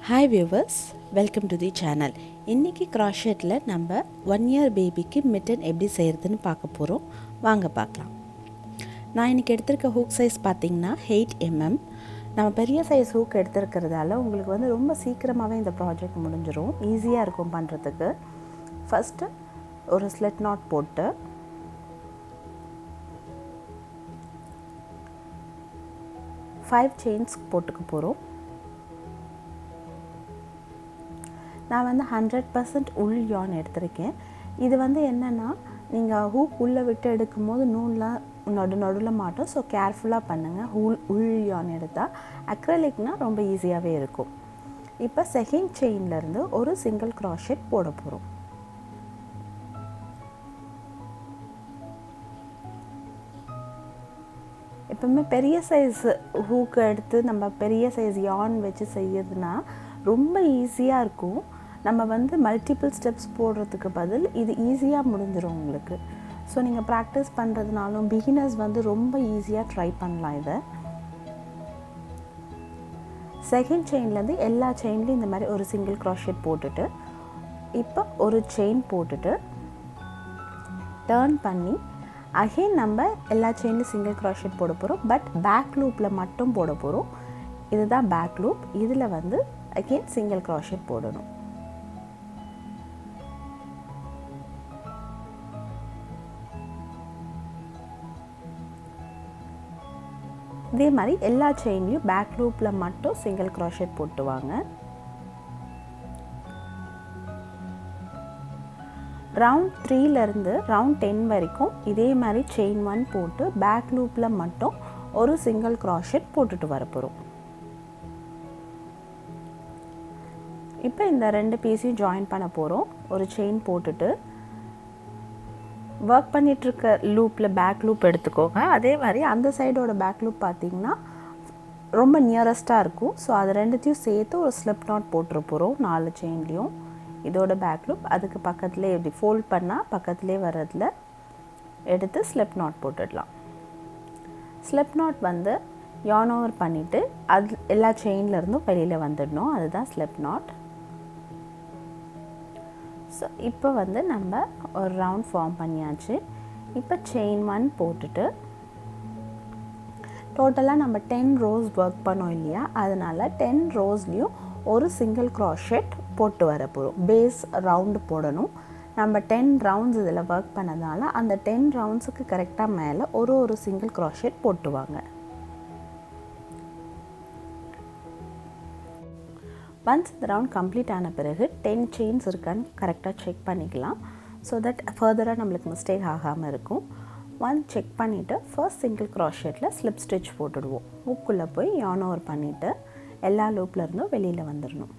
Hi viewers, welcome to the channel. இன்னைக்கு crochetல நம்ம 1 year பேபிக்கு mitten எப்படி செய்யறதுன்னு பார்க்க போறோம். வாங்க பார்க்கலாம். நான் இன்னைக்கு எடுத்திருக்க hook size பாத்தீங்கன்னா 8 mm. நம்ம பெரிய size hook எடுத்திருக்கிறதால உங்களுக்கு வந்து ரொம்ப சீக்கிரமாவே இந்த ப்ராஜெக்ட் முடிஞ்சிரும். ஈஸியா இருக்கும் பண்றதுக்கு. ஃபர்ஸ்ட் ஒரு slit knot போட்டு five chains போட்டுக்க போறோம். நான் வந்து 100% உள் yarn எடுத்திருக்கேன். இது வந்து என்னன்னா நீங்க ஹூக் உள்ள விட்டு எடுக்கும்போது நூல்ல நடுவுல மாட்டோம். சோ கேர்ஃபுல்லா பண்ணுங்க. உள் yarn எடுத்தா அக்ரிலிக்னா ரொம்ப ஈஸியாவே இருக்கும். இப்போ செகண்ட் செயின்ல இருந்து ஒரு சிங்கிள் crochet போட போறோம். எப்பவுமே பெரிய சைஸ் ஹூக் எடுத்து நம்ம பெரிய சைஸ் yarn வச்சு செய்யறதுனா ரொம்ப ஈஸியா இருக்கும். நம்ம வந்து மல்டிபிள் ஸ்டெப்ஸ் போடுறதுக்கு பதில் இது ஈஸியா முடிஞ்சிரும் உங்களுக்கு. சோ நீங்க பிராக்டீஸ் பண்றதுனாலும் பிகினர்ஸ் வந்து ரொம்ப ஈஸியா ட்ரை பண்ணலாம் இத. செகண்ட் செயின்ல இருந்து எல்லா செயின்லயும் இந்த மாதிரி ஒரு சிங்கிள் crochet போட்டுட்டு இப்போ ஒரு செயின் போட்டுட்டு டர்ன் பண்ணி again நம்ம எல்லா செயின்லயும் சிங்கிள் crochet போட போறோம். பட் பேக் லூப்ல மட்டும் போட போறோம். இதுதான் பேக் லூப். இதுல வந்து again single crochet போடணும். இதே மாதிரி எல்லா செயின்லயும் பேக் லூப்ல மட்டும் single crochet போட்டு வாங்க. ரவுண்ட் 3 ல இருந்து ரவுண்ட் 10 வரைக்கும் இதே மாதிரி செயின் 1 போட்டு பேக் லூப்ல மட்டும் ஒரு single crochet போட்டுட்டு வர போறோம். இப்போ இந்த ரெண்டு பீஸையும் ஜாயின் பண்ண போறோம். ஒரு செயின் போட்டுட்டு வர்க் பண்ணிட்டு இருக்க லூப்ல பேக் லூப் எடுத்துக்கோங்க. அதே மாதிரி அந்த சைடோட பேக் லூப் பாத்தீங்கன்னா ரொம்ப நியரஸ்டா இருக்கும். சோ அது ரெண்டுத்தையும் சேர்த்து ஒரு ஸ்லிப் நாட் போட்டுற போறோம் நாலு செயின்லயும். இதோட பேக் லூப் அதுக்கு பக்கத்துலயே இப்படி ஃபோல்ட் பண்ணா பக்கத்துலயே வரதுல எடுத்து ஸ்லிப் நாட் போட்டுடலாம். ஸ்லிப் நாட் வந்து yarn over பண்ணிட்டு அது எல்லா செயின்ல இருந்தும் வெளியில வந்துடணும். அதுதான் ஸ்லிப் நாட். சோ இப்போ வந்து நம்ம ஒரு ரவுண்ட் ஃபார்ம் பண்ணியாச்சு. இப்போ செயின் 1 போட்டுட்டு டோட்டலா நம்ம 10 rows வர்க் பண்ணோம் இல்லையா? அதனால 10 rowsலயும் ஒரு சிங்கிள் crochet போட்டு வர போறோம். பேஸ் ரவுண்ட் போடணும். நம்ம 10 ரவுண்ட்ஸ் இதல வர்க் பண்ணதால அந்த 10 ரவுண்ட்ஸ்க்கு கரெக்ட்டா மேல ஒரு சிங்கிள் crochet போட்டு வாங்க. once the round complete ஆன பிறகு 10 chains இருக்கான்னு கரெக்ட்டா செக் பண்ணிக்கலாம். so that further நமக்கு மிஸ்டேக் ஆகாம இருக்கும். ஒன் செக் பண்ணிட்டு first single crochetல slip stitch போட்டுடுவோம். ஹூக்குள்ள போய் yarn over பண்ணிட்டு எல்லா லூப்ல இருந்தும் வெளியில வந்துறணும்.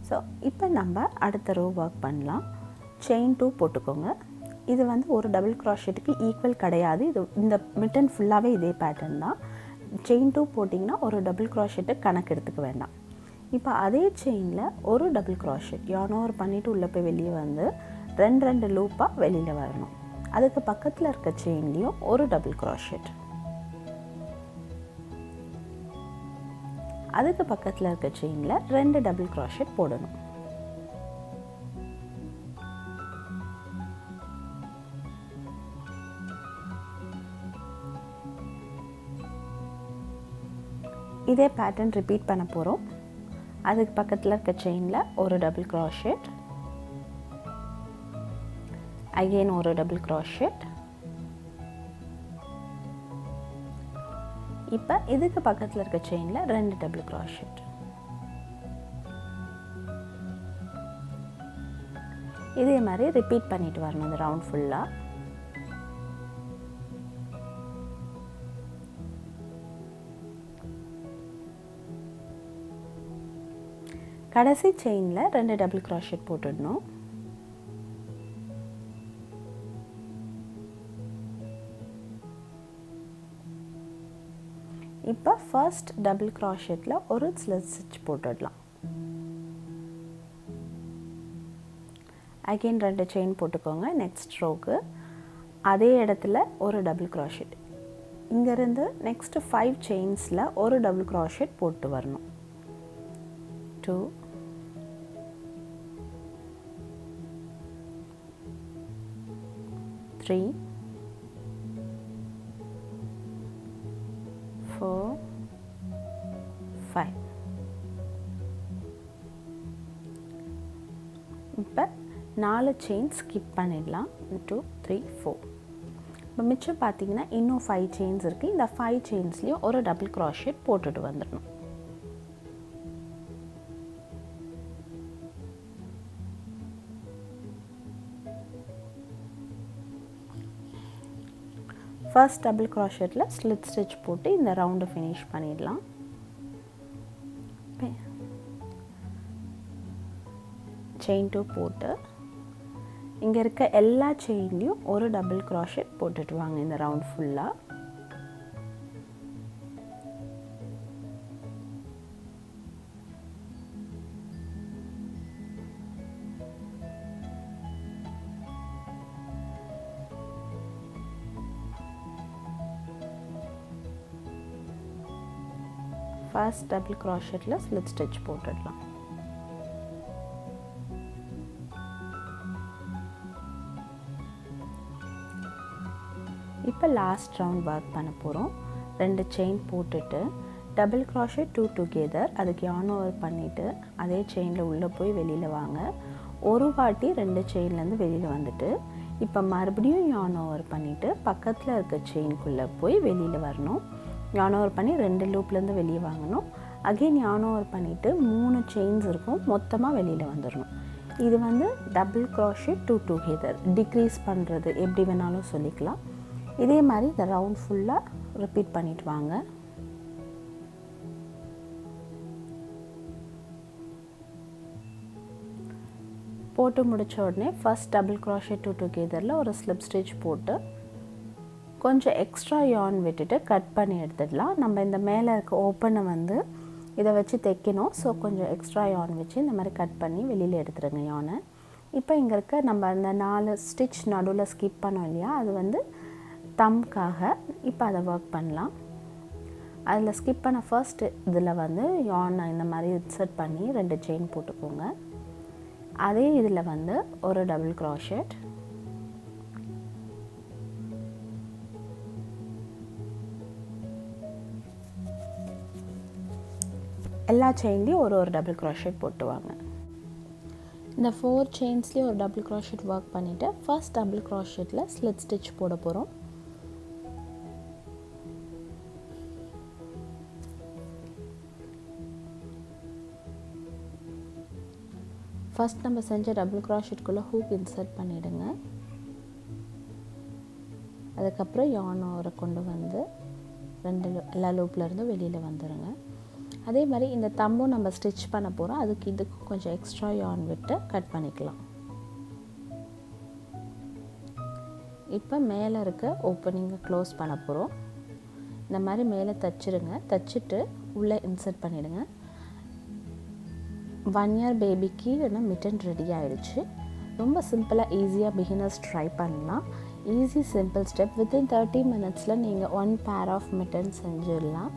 சோ இப்போ நம்ம அடுத்த row work பண்ணலாம். chain 2 போட்டுக்கோங்க. இது வந்து ஒரு டபுள் crochetக்கு ஈக்குவல் கிடையாது. இது இந்த mitten ஃபுல்லாவே இதே பேட்டர்ன் தான். chain 2 போடிங்கனா ஒரு டபுள் crochet கணக்கு எடுத்துக்க வேண்டாம். இப்போ அதே செயின்ல ஒரு டபுள் crochet yarn over பண்ணிட்டு உள்ள போய் வெளிய வந்து ரெண்டு லூப்பா வெளியில வரணும். அதுக்கு பக்கத்துல இருக்க செயின்லயும் ஒரு டபுள் crochet. அதுக்கு பக்கத்துல இருக்க செயின்ல ரெண்டு டபுள் crochet போடணும். இதே பேட்டர்ன் ரிப்பீட் பண்ண போறோம். அதுக்கு பக்கத்துல இருக்க செயின்ல ஒரு டபுள் crochet. again ஒரு டபுள் crochet. இப்போ இதுக்கு பக்கத்துல இருக்க செயின்ல ரெண்டு டபுள் crochet. இதே மாதிரி ரிப்பீட் பண்ணிட்டு வரணும் இந்த ரவுண்ட் ஃபுல்லா. கடைசி செயின்ல ரெண்டு டபுள் crochet போட்டுடணும். இப்போ ஃபர்ஸ்ட் டபுள் crochetல ஒரு slip stitch போட்டுடலாம். again ரெண்டு செயின் போட்டுக்கோங்க. நெக்ஸ்ட் ரோக்கு அதே இடத்துல ஒரு டபுள் crochet. இங்க இருந்து நெக்ஸ்ட் 5 செயின்ஸ்ல ஒரு டபுள் crochet போட்டு வரணும். 2, 3, 4, 5. இப்போ 4 செயின் ஸ்கிப் பண்ணிடலாம். 2, 3, 4. இப்போ மிச்சம் பார்த்தீங்கன்னா இன்னும் 5 செயின்ஸ் இருக்குது. இந்த 5 செயின்ஸ்லேயும் ஒரு டபுள் க்ராஷெட் போட்டுட்டு வந்துடணும். ஃபர்ஸ்ட் டபுள் க்ராஷெட்டில் ஸ்லிட் ஸ்டிச் போட்டு இந்த ரவுண்டை ஃபினிஷ் பண்ணிடலாம். செயின் 2 போட்டு இங்கே இருக்க எல்லா செயின்லேயும் ஒரு டபுள் க்ராஷெட் போட்டுட்டு வாங்க இந்த ரவுண்ட் ஃபுல்லாக. ஃபர்ஸ்ட் டபுள் க்ராஷெட்டில் ஸ்லிட் ஸ்டிச் போட்டுடலாம். இப்போ லாஸ்ட் ரவுண்ட் ஒர்க் பண்ண போகிறோம். 2 செயின் போட்டுட்டு டபுள் க்ராஷெட் 2 டுகெதர், அதுக்கு yarn ஓவர் பண்ணிவிட்டு அதே செயினில் உள்ளே போய் வெளியில் வாங்க. ஒரு வாட்டி 2 செயின்லேருந்து வெளியில் வந்துட்டு இப்போ மறுபடியும் yarn ஓவர் பண்ணிவிட்டு பக்கத்தில் இருக்க செயின்குள்ளே போய் வெளியில் வரணும். yarn ஓவர் பண்ணி 2 லூப்லேருந்து வெளியே வாங்கணும். அகெயின் yarn ஓவர் பண்ணிவிட்டு 3 செயின்ஸ் இருக்கும், மொத்தமாக வெளியில் வந்துடணும். இது வந்து டபுள் க்ராஷெட் 2 டுகெதர். டிக்ரீஸ் பண்ணுறது எப்படி வேணாலும் சொல்லிக்கலாம். இதே மாதிரி இந்த ரவுண்ட் ஃபுல்லாக ரிப்பீட் பண்ணிட்டு வாங்க. போட்டு முடித்த உடனே ஃபர்ஸ்ட் டபுள் க்ராஷெட் 2 டுகெதரில் ஒரு ஸ்லிப் ஸ்டிச் போட்டு கொஞ்சம் எக்ஸ்ட்ரா yarn விட்டுட்டு கட் பண்ணி எடுத்துடலாம். நம்ம இந்த மேலே இருக்க ஓப்பனை வந்து இதை வச்சு தைக்கணும். ஸோ கொஞ்சம் எக்ஸ்ட்ரா yarn வச்சு இந்த மாதிரி கட் பண்ணி வெளியில் எடுத்துருங்க yarn-ஐ. இப்போ இங்கே இருக்க நம்ம அந்த 4 ஸ்டிச் நடுவில் ஸ்கிப் பண்ணோம் இல்லையா, அது வந்து தம்க்காக. இப்போ அதை ஒர்க் பண்ணலாம். அதில் ஸ்கிப் பண்ண ஃபர்ஸ்ட் இதில் வந்து yarn இந்த மாதிரி இன்சர்ட் பண்ணி 2 செயின் போட்டுக்கோங்க. அதே இதில் வந்து ஒரு டபுள் க்ராஷெட், எல்லா செயின்லேயும் ஒரு டபுள் க்ராஷெட் போட்டுவாங்க. இந்த 4 செயின்ஸ்லேயும் ஒரு டபுள் க்ராஷெட் ஒர்க் பண்ணிவிட்டு ஃபர்ஸ்ட் டபுள் க்ராஷெட்டில் ஸ்லிட் ஸ்டிச் போட போகிறோம். ஃபர்ஸ்ட் நம்ம செஞ்ச டபுள் க்ராஷெட்குள்ளே ஹூக் இன்சர்ட் பண்ணிவிடுங்க. அதுக்கப்புறம் yarn ஓவரை கொண்டு வந்து 2 எல்லா லூப்லேருந்து வெளியில் வந்துடுங்க. அதே மாதிரி இந்த தம்பும் நம்ம ஸ்டிச் பண்ண போகிறோம். அதுக்கு இதுக்கும் கொஞ்சம் எக்ஸ்ட்ரா yarn விட்டு கட் பண்ணிக்கலாம். இப்போ மேலே இருக்க ஓப்பனிங்கை க்ளோஸ் பண்ண போகிறோம். இந்த மாதிரி மேலே தைச்சிருங்க. தைச்சிட்டு உள்ளே இன்சர்ட் பண்ணிவிடுங்க. 1 இயர் பேபிக்கு மிட்டன் ரெடி ஆகிடுச்சு. ரொம்ப சிம்பிளாக ஈஸியாக பிகினர்ஸ் ட்ரை பண்ணலாம். Easy simple step. வித்தின் 30 மினிட்ஸில் நீங்கள் 1 பேர் ஆஃப் மிட்டன் செஞ்சிடலாம்.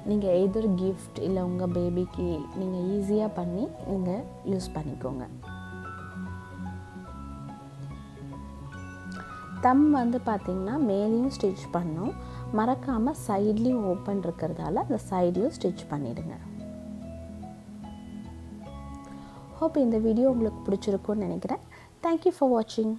நீங்கள் எதர் கிஃப்ட் இல்லை உங்கள் பேபிக்கு நீங்கள் ஈஸியாக பண்ணி நீங்கள் யூஸ் பண்ணிக்கோங்க. தம் வந்து பார்த்திங்கன்னா மேலேயும் ஸ்டிச் பண்ணணும். மறக்காமல் சைட்லேயும் ஓப்பன் இருக்கிறதால அந்த சைட்லேயும் ஸ்டிச் பண்ணிவிடுங்க. ஹோப் இந்த வீடியோ உங்களுக்கு பிடிச்சிருக்குன்னு நினைக்கிறேன். தேங்க்யூ ஃபார் வாட்சிங்.